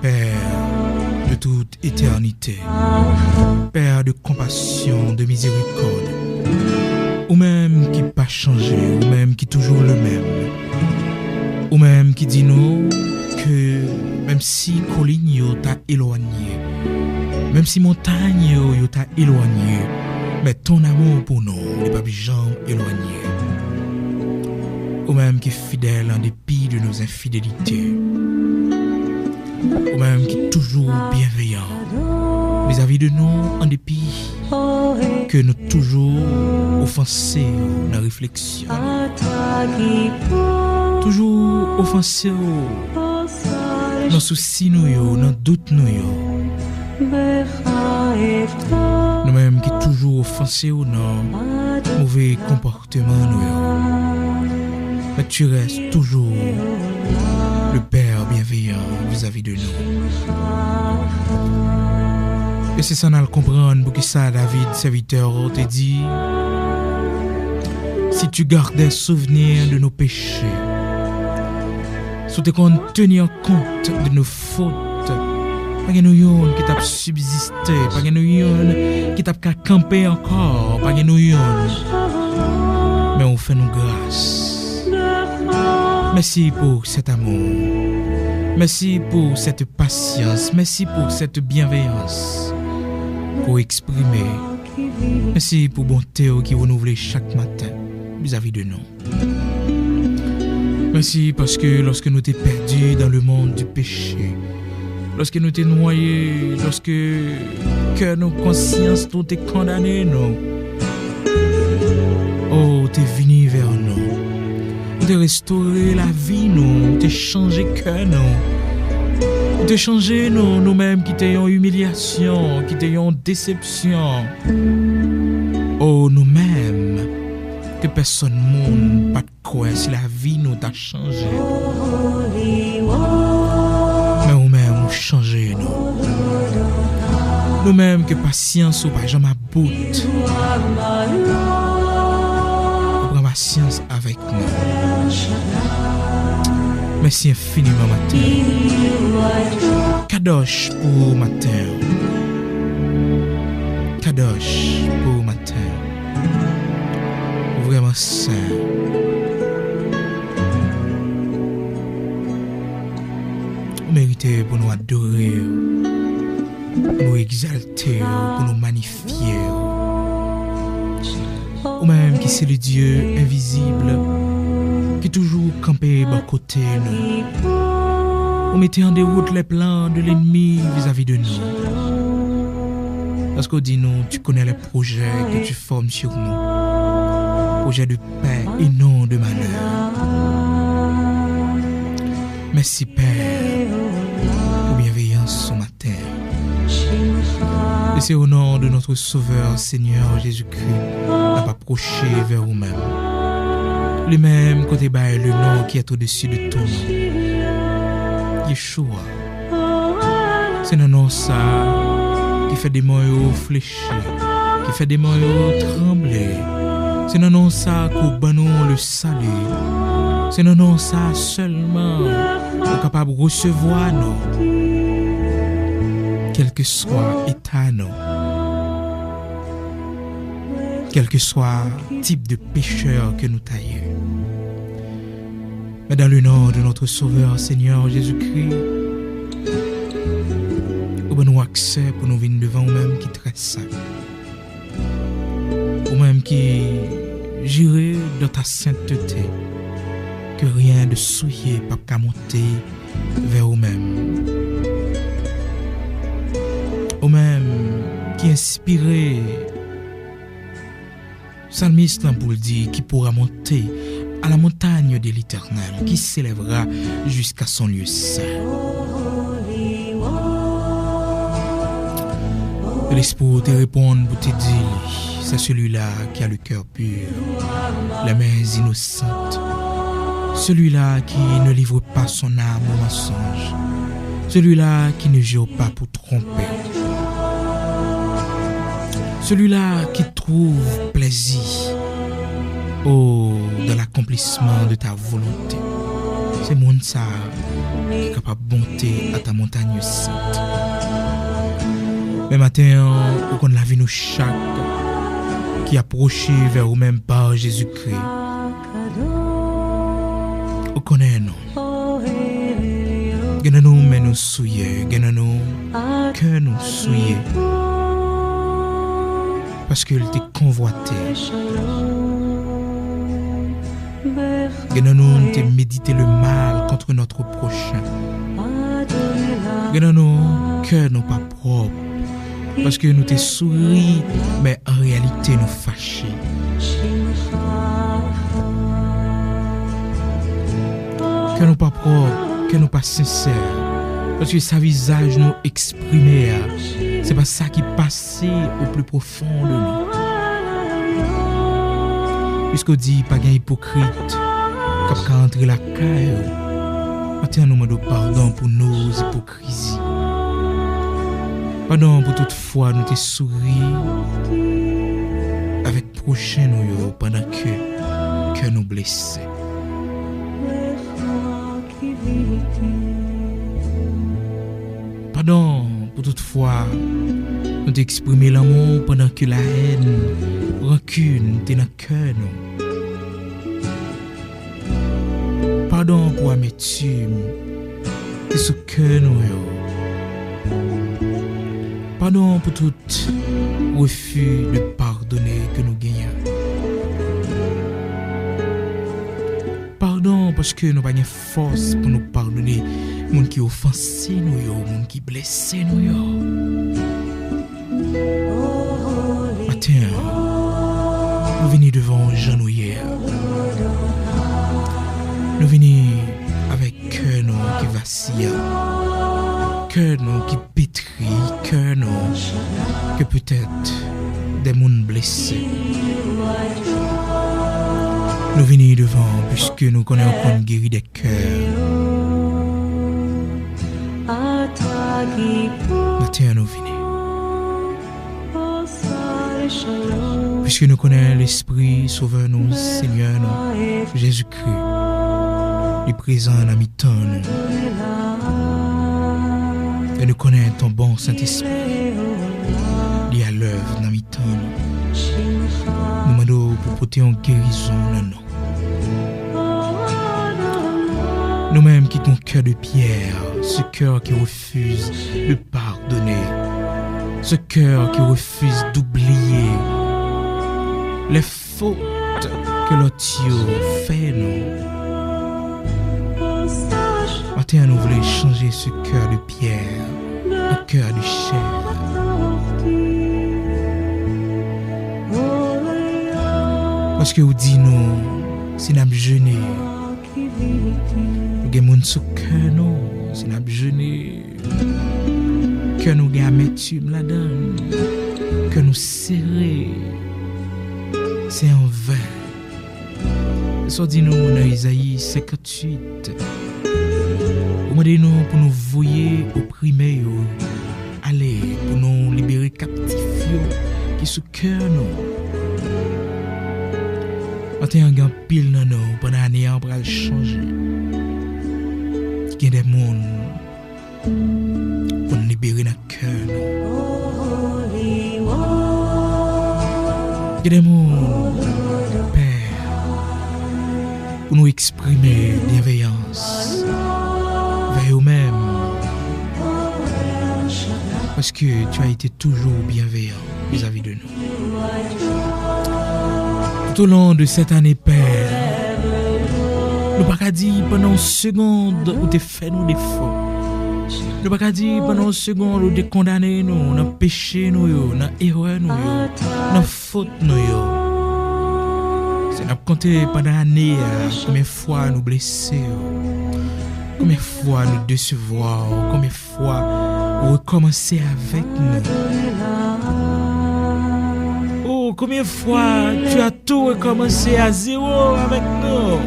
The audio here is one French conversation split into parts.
Père de toute éternité, Père de compassion, de miséricorde, ou même qui pas changé, ou même qui toujours le même, ou même qui dit nous que même si colline t'a éloigné, même si montagne t'a éloigné, mais ton amour pour nous n'est pas jamais éloigné. Ou même qui est fidèle en dépit de nos infidélités, ou même qui est toujours bienveillant vis-à-vis de nous en dépit que nous toujours offensés dans la réflexion, toujours offensés dans soucis nous, dans doute nous, nous-mêmes qui toujours offensés dans mauvais comportement nous. Mais tu restes toujours le Père bienveillant vis-à-vis de nous. Et c'est ça qu'on comprendre pour que ça, David, serviteur, te dit, si tu gardais souvenir de nos péchés, si tu tenir compte de nos fautes, pas que nous qui t'a subsisté, pas que nous qui t'a campé encore, pas que nous mais on fait nous grâce. Merci pour cet amour. Merci pour cette patience. Merci pour cette bienveillance pour exprimer. Merci pour bonté qui renouvelle chaque matin vis-à-vis de nous. Merci parce que lorsque nous t'es perdus dans le monde du péché, lorsque nous t'es noyés, lorsque que nos consciences nous t'es condamnés, nous, oh, t'es venu vers nous. De restaurer la vie, nous, de changer cœur, nous, de changer nous-mêmes qui t'ayons humiliation, qui t'ayons déception. Oh, nous-mêmes, que personne monde pas de quoi si la vie nous t'a changé. Mais nous-mêmes, nous changer, nous. Nous-mêmes, que patience ou pas jamais à bout. Patience avec nous. Merci infiniment, matin. Kadosh pour matin. Kadosh pour matin. Vraiment saint. Vous méritez pour nous adorer, pour nous exalter, pour nous magnifier. Ou même qui c'est le Dieu invisible qui toujours campé à côté nous. Ou mettez en déroute les plans de l'ennemi vis-à-vis de nous. Parce qu'on dit nous, tu connais les projets que tu formes sur nous. Projets de paix et non de malheur. Merci Père pour bienveillance ce matin. Et c'est au nom de notre Sauveur Seigneur Jésus-Christ approcher vers vous-même. Lui-même, côté bas, le nom qui est au-dessus de tout nom. Yeshua. C'est un nom ça qui fait des mots fléchis, qui fait des mots trembler. C'est un nom ça qu'au banon le salut. C'est un nom ça seulement pour capable de recevoir nous. Quel que soit état nous. Quel que soit type de pécheur que nous taillons. Mais dans le nom de notre Sauveur Seigneur Jésus-Christ, nous avons accès pour nous venir devant nous-mêmes qui très saint. Nous-mêmes qui jurez dans ta sainteté que rien de souillé pas qu'à monter vers nous-mêmes. Nous-mêmes qui inspirez Psalmiste pour le dire, qui pourra monter à la montagne de l'Éternel, qui s'élèvera jusqu'à son lieu saint. L'Esprit te répond pour te dire, c'est celui-là qui a le cœur pur, les mains innocentes, celui-là qui ne livre pas son âme au mensonge, celui-là qui ne jure pas pour tromper. Celui-là qui trouve plaisir dans l'accomplissement de ta volonté. C'est monde ça qui est capable de monter à ta montagne sainte. Mais matin, on connaît la vie nous chaque qui approche vers nous-mêmes par Jésus-Christ. On connaît nous. Nous mais nous souillés, nous que nous souillés. Parce qu'il était convoité. Nous t'es médité le mal contre notre prochain. Nous que nous pas propres. Parce que nous t'es souri, mais en réalité nous fâchés. Que nous pas propres, que nous pas sincères. Parce que sa visage nous exprimait. C'est pas ça qui passait au plus profond de nous. Puisqu'on dit pas qu'un hypocrite qui a entré la caille. Maintenant nous demandons pardon pour nos hypocrisies. Pardon pour toute fois nous te souri avec prochain nous pendant que nous blessés. Pardon pour toute fois nous t'exprimer l'amour pendant que la haine, rancune t'es dans le cœur nous. Pardon pour amertume t'es sous cœur nous. Pardon pour tout refus de pardonner que nous gagnons. Pardon parce que nous n'avons pas de force pour nous pardonner. Les gens qui offensent nous, les gens qui blessent nous. Matin, nous venons devant Jean nous hier. Nous venons avec cœur qui vacille. Cœur qui pétrit, cœur que peut-être des mondes blessés. Nous venons devant puisque nous connaissons qu'on guérit des cœurs. Maintenant nous venons. Puisque nous connaissons l'Esprit Sauveur nous, Seigneur nous, Jésus-Christ, il est présent dans mi-temps nous. Et nous connaissons ton bon Saint-Esprit. Il est à l'œuvre dans mi-temps. Nous demandons pour porter en guérison dans nous. Nous-mêmes qui avons cœur de pierre, ce cœur qui refuse de pardonner, ce cœur qui refuse d'oublier les fautes que l'autre fait nous. Maintenant, nous voulons changer ce cœur de pierre en cœur de chair. Parce que vous dites nous, si nous avons jeûné, nous avons mon sous cœur nous, si nous avons jeûné, que nous avons amertume là-dedans, que nous serrés, c'est en vain. Ça dit nous dans Isaïe 58. Demandez-nous pour nous voyer opprimés, allez pour nous libérer captifs qui sous cœur nous. Maintenant, il y a un pile dans nous pendant l'année, on va changer. Il y a des mondes pour nous libérer dans le cœur. Il y a des mondes, Père, pour nous exprimer bienveillance vers eux-mêmes. Parce que tu as été toujours bienveillant vis-à-vis de nous. Tout au long de cette année, Père, nous ne pouvons pas dire pendant une seconde où tu fait nos défauts. Nous ne pouvons pas dire pendant une seconde où tu condamné nous, dans le péché, dans l'erreur, dans la faute. C'est nous compter pendant l'année combien de fois nous blesser, combien de fois nous décevoir, combien de fois recommencer avec nous. Oh, combien de fois tu as tout recommencé à zéro avec nous.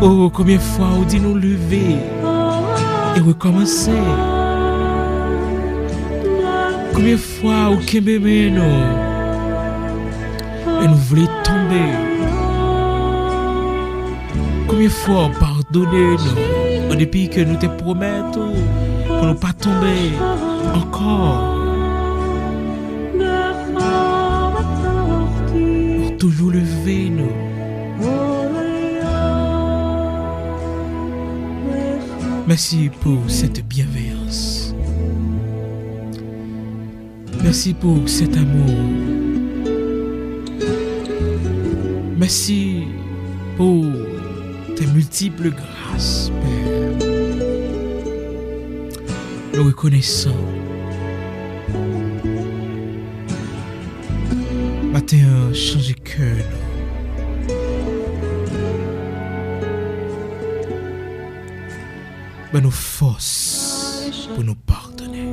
Oh, combien de fois on dit nous lever et recommencer. Combien de fois on kembeme nous et nous voulons tomber. Combien de fois pardonnez-nous, depuis que nous te promettons pour ne pas tomber encore, pour toujours lever nous. Merci pour cette bienveillance. Merci pour cet amour. Merci pour tes multiples grâces, Père. Nous reconnaissons. Matin, changer cœur. Ben nos forces pour nous pardonner.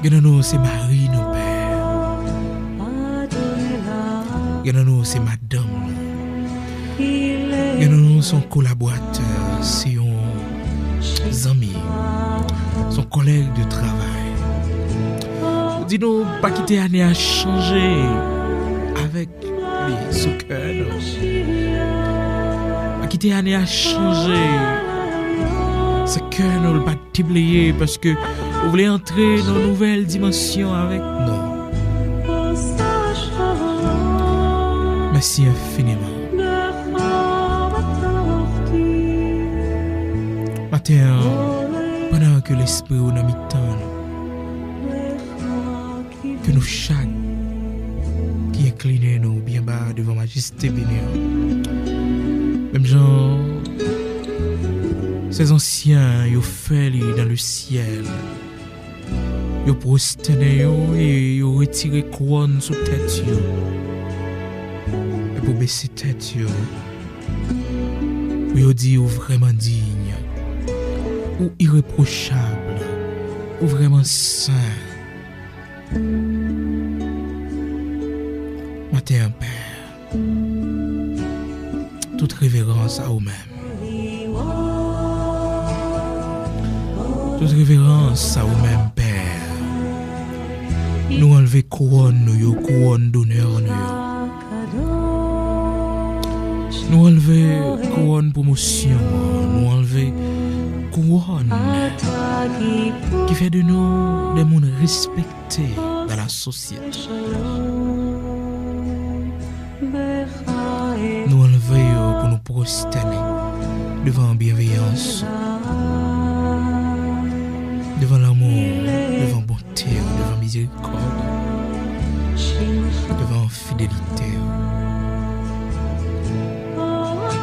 Gagnons-nous, c'est Marie, nos pères. Gagnons-nous, c'est Madame. Gagnons-nous, son collaborateur, c'est son ami, son collègue de travail. Dis-nous, pas quitter l'année à changer avec lui, ce cœur. Pas quitter l'année à changer. Ce cœur nous le pas déblayer parce que vous voulez entrer dans une nouvelle dimension avec nous. Merci infiniment. Matin, pendant que l'esprit nous mi-temps, que nous chaque qui incline nous bien bas devant majesté bénie. Même gens, ces anciens, ils ont fait dans le ciel. Ils ont prosterné et ils ont retiré couronne sous tête. Et pour baisser tête, ils ont dit vraiment digne, ou irréprochable, ou vraiment saint. Matin, Père, toute révérence à vous-même. Toute révérence à vous-même, Père. Nous enlever couronne, nous couronne d'honneur, nous enlever couronne promotion, nous enlever couronne qui fait de nous des mondes respectés dans la société. Nous enlever pour nous prosterner devant la bienveillance, devant l'amour, devant bonté, devant miséricorde, devant fidélité.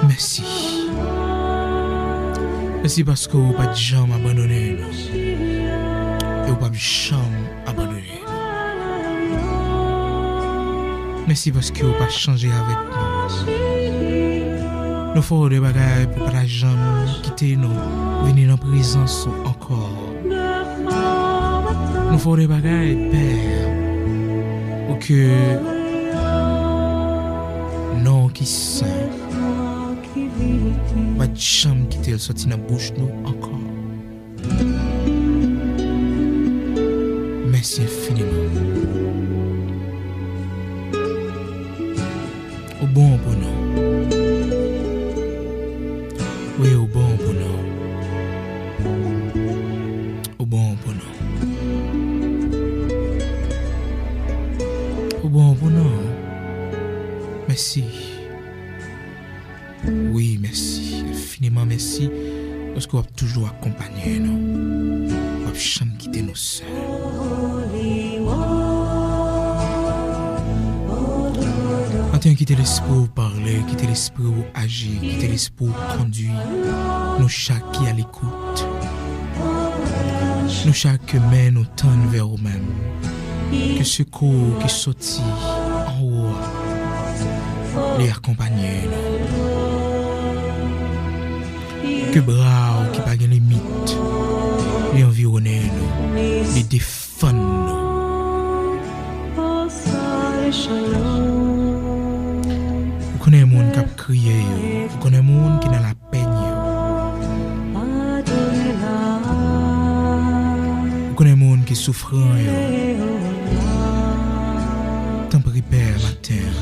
Merci. Merci parce que vous n'avez pas de jamais abandonné nous. Et vous n'avez pas jamais abandonné nous. Merci parce que vous n'avez pas changé avec nous. Nous faisons des bagages pour ne pas jamais quitter nous, venir dans la présence encore. Nous faisons des bagages, Père, pour que non qui saint, pas de chambre quitter le sorti dans la bouche nous encore. Merci infiniment. Au bon pour nous. Oui, au bon pour nous. Au bon pour nous. Au bon pour nous. Merci. Oui, merci. Infiniment merci. Parce qu'on va toujours accompagner nous. On va jamais quitter nous seuls. Maintenant, quitter l'esprit pour parler, quitter l'esprit pour agir, quitter l'esprit pour conduire. Nous chaque qui à l'écoute. Nous chaque main nous tend vers nous-mêmes. Que ce corps qui sortit en haut, les accompagner nous. Que bras qui pas de limite, les environner nous, les défendre nous. Vous connaissez les gens qui ont crié, vous connaissez les gens qui ont la peine. Vous connaissez les gens qui souffrent. Tant pis, Père, ma terre.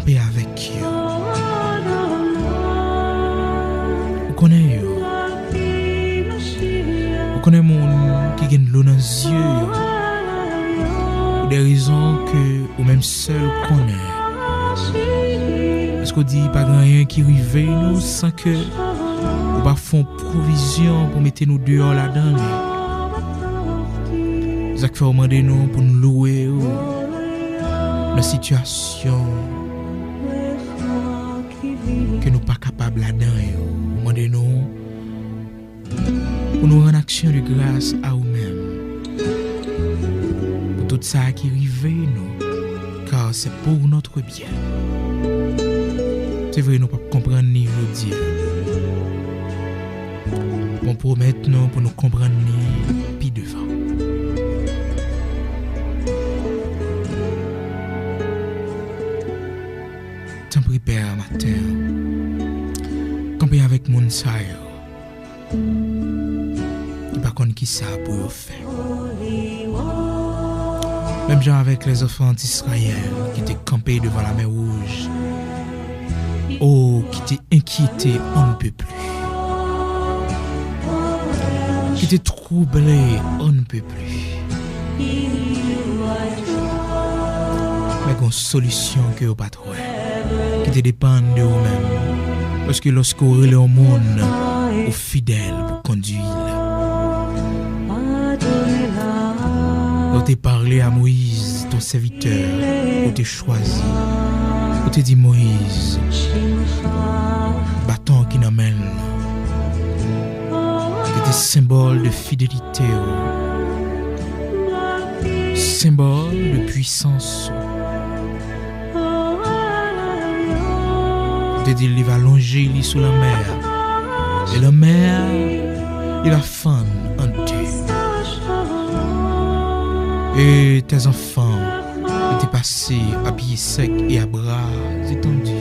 camper avec eux. Vous connaissez eux. Vous connaissez moun qui gagne l'eau dans les yeux. Pour des raisons que ou même seul connaît. Est-ce qu'on dit pas rien qui rive nous sans que ou pas font provision pour mettre nous dehors là-dedans. Ça fait demander nous pour nous louer la situation que nous pas capable là-dedans. Demander nous pour nous rendre action de grâce à nous-mêmes. Pour tout ça qui arrive nous, car c'est pour notre bien. C'est vrai, nous ne pouvons pas comprendre ni le dire. On promet nous pour nous comprendre ni puis devant. Tant pis, Père, matin, camper avec mon saïo. Par contre, qui ça pour faire? Même genre avec les enfants d'Israël qui étaient campés devant la mer Rouge. Oh, qui étaient inquiétés, on ne peut plus. Qui étaient troublés, on ne peut plus. Mais une solution que vous pas trouvé, qui dépend de vous-même. Parce que lorsque vous relèvez au monde, vous fidèles pour conduire. Vous t'es parlé à Moïse, ton serviteur, vous t'es choisi. Vous t'es dit Moïse, bâton qui n'amène, qui était symbole de fidélité, symbole de puissance. Vous t'es dit il va longer il sous la mer, et la mer, il va fendre en deux. Et tes enfants étaient passés à pieds secs et à bras étendus.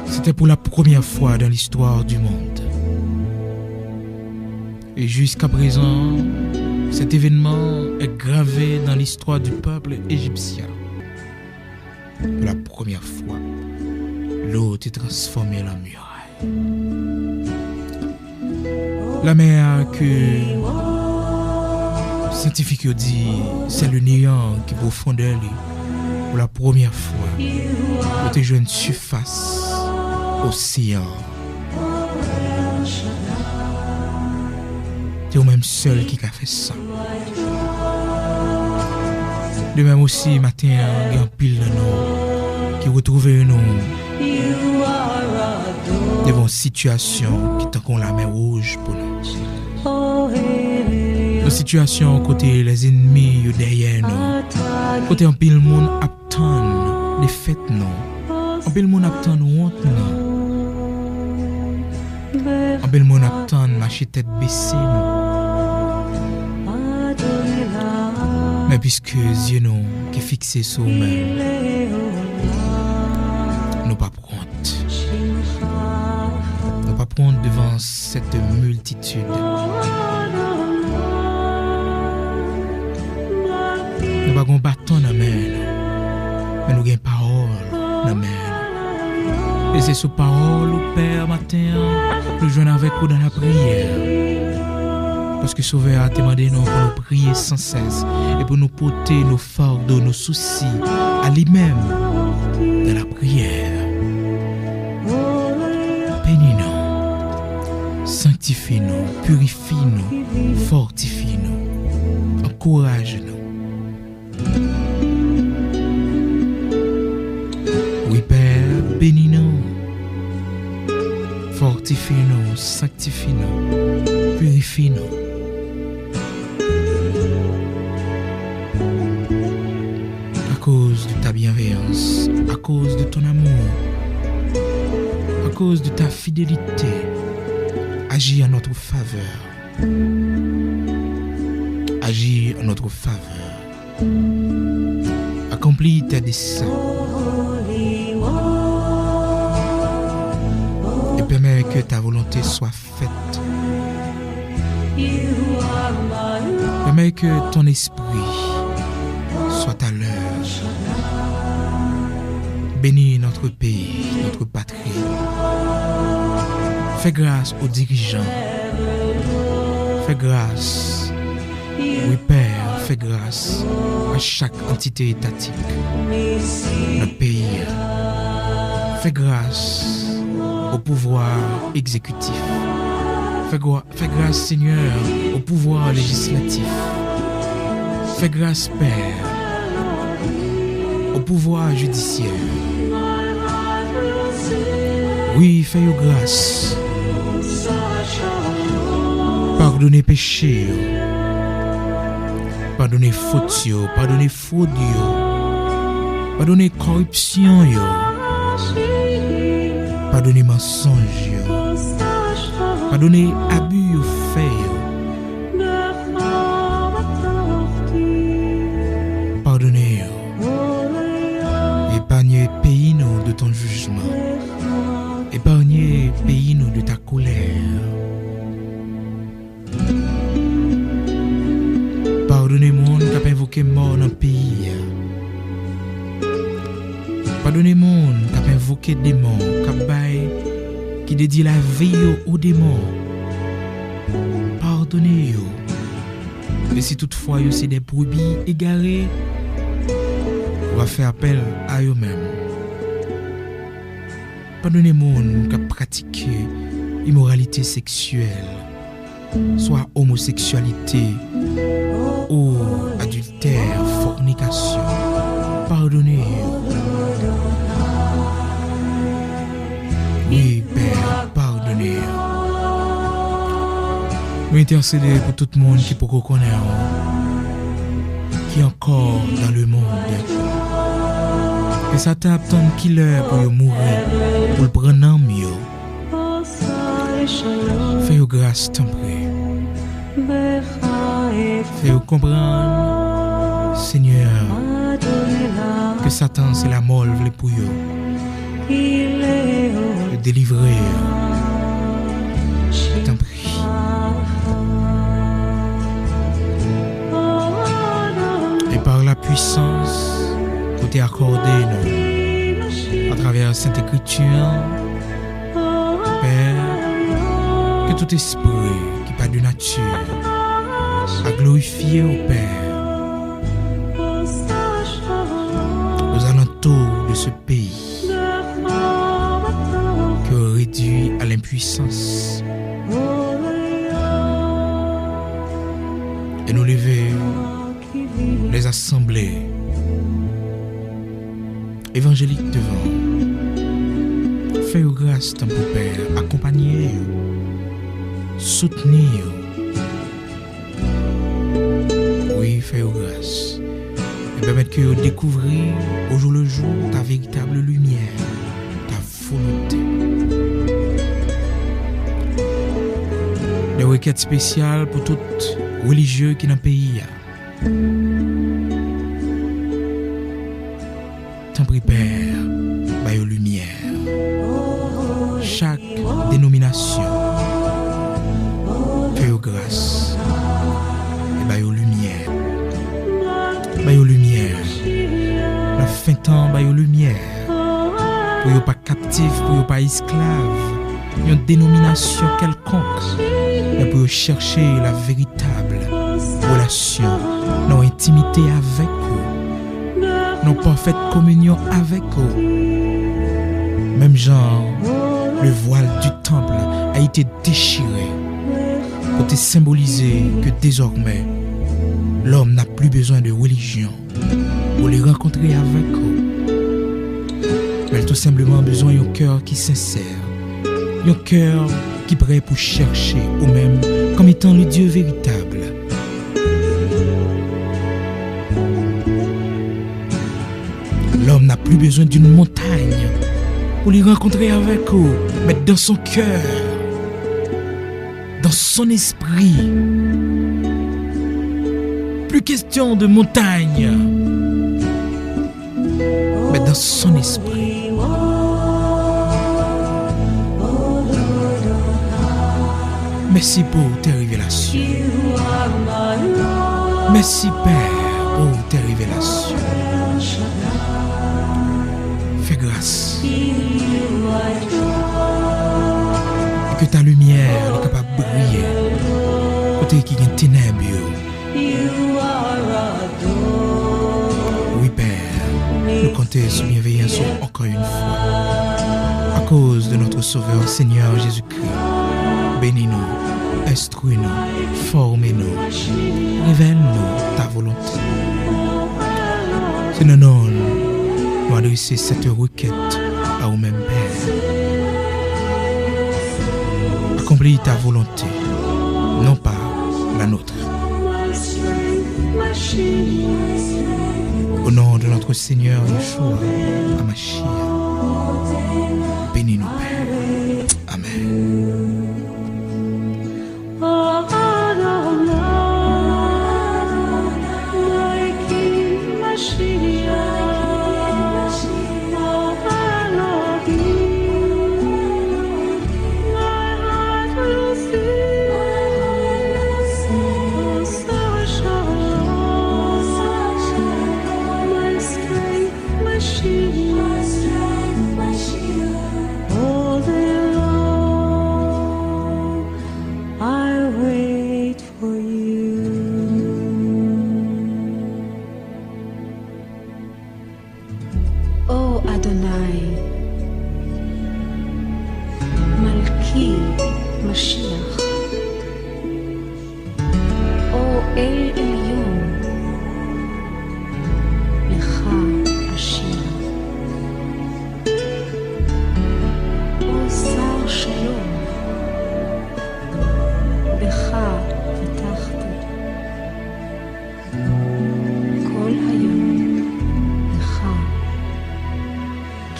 C'était pour la première fois dans l'histoire du monde. Et jusqu'à présent, cet événement est gravé dans l'histoire du peuple égyptien. Pour la première fois, l'eau est transformée en muraille. La mer que scientifiques disent c'est le néant qui profondeur pour la première fois protéger une surface océan. C'est au même seul qui a fait ça. De même aussi matin il y a un pile de nous qui retrouvent nous devant une situation qui est comme la mer Rouge pour nous. Une situation côté les ennemis derrière nous. Côté un pile monde attend les fêtes nous. Un pile monde attend honte nous. Un pile monde attend marcher tête baissée nous. Mais puisque Dieu nous qui est fixé sur nous-mêmes, nous pas prendre. Nous pas prendre devant cette multitude. Nous pas un bâton dans la main, mais nous avons une parole dans la main. Et c'est sous parole au Père matin, nous jouons avec vous dans la prière. Parce que Sauveur a demandé nous pour nous prier sans cesse et pour nous porter nos fardeaux, nos soucis à lui-même dans la prière. Bénis-nous, sanctifie-nous, purifie-nous, fortifie-nous, encourage-nous. Oui, Père, bénis-nous, fortifie-nous, sanctifie-nous, purifie-nous. À cause de ta bienveillance, à cause de ton amour, à cause de ta fidélité, agis en notre faveur. Agis en notre faveur. Accomplis tes desseins. Et permets que ta volonté soit faite. Permets que ton esprit Bénis notre pays, notre patrie. Fais grâce aux dirigeants. Fais grâce, oui Père, fais grâce à chaque entité étatique. Notre pays. Fais grâce au pouvoir exécutif. Fais grâce, Seigneur, au pouvoir législatif. Fais grâce, Père, au pouvoir judiciaire. Oui, fais grâce. Pardonnez péché. Pardonnez faute. Pardonnez fraude. Pardonnez corruption. Pardonnez mensonge. Pardonnez abus au fait. Pardonnez. Épargnez pays nous de ton jugement. Épargnez pays nous de ta colère. Pardonnez monde qui a invoqué mort dans le pays. Pardonnez monde qui a invoqué démons, qui dédie la vie aux démons. Pardonnez. Et si toutefois c'est des brebis égarés, on va faire appel à eux-mêmes. Pardonnez monde qui a pratiqué immoralité sexuelle, soit homosexualité ou adultère, fornication. Pardonnez. Oui, Père, pardonnez. Nous intercédons pour tout le monde qui peut reconnaître, qui est encore dans le monde. Et ça t'attend qu'il est pour mourir, pour le prendre en mieux. Fais-nous grâce, t'en prie. Fais-nous comprendre, Seigneur, que Satan c'est la molle pour eux. De délivrer, t'en prie. Et par la puissance que t'es accordée nous, à travers la Sainte Écriture, Père, que tout esprit qui pas de nature a glorifié au Père aux alentours de ce pays que réduit à l'impuissance et nous lever les assemblées évangéliques devant. Fais grâce, ton Père, accompagner, soutenir. Oui, fais grâce. Et permettre que vous découvrir au jour le jour ta véritable lumière, ta volonté. Des requêtes spéciales pour tout religieux qui est dans le pays. T'en prie, Père, by aux lumière. Chaque dénomination, fais aux grâce. Et by aux lumière. By aux lumière. La fin temps, by aux lumière. Pour ne pas captif, pour ne pas esclave. Une dénomination quelconque. Mais pour chercher la véritable relation, nos intimité avec eux, nos parfaite communion avec eux. Même genre, le voile du temple a été déchiré pour te symboliser que désormais, l'homme n'a plus besoin de religion pour les rencontrer avec eux. Mais tout simplement besoin d'un cœur qui est sincère, un cœur qui est prêt pour chercher ou même comme étant le Dieu véritable. L'homme n'a plus besoin d'une montagne pour les rencontrer avec eux, mais dans son cœur, dans son esprit. Plus question de montagne, mais dans son esprit. Merci pour tes révélations. Merci Père pour tes révélations. Fais grâce. que ta lumière est capable de briller. Côté qui est ténèbres. Oui, Père, nous comptons sur bienveillance encore une fois. À cause de notre Sauveur Seigneur Jésus-Christ, bénis-nous, instruis-nous, formez-nous, révèle-nous ta volonté. C'est non, nous adresser cette requête à vous-même, Père. Accomplis ta volonté, non pas la nôtre. Au nom de notre Seigneur Yeshua HaMashiach, bénis-nous, Père. Amen.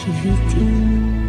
קיוויתי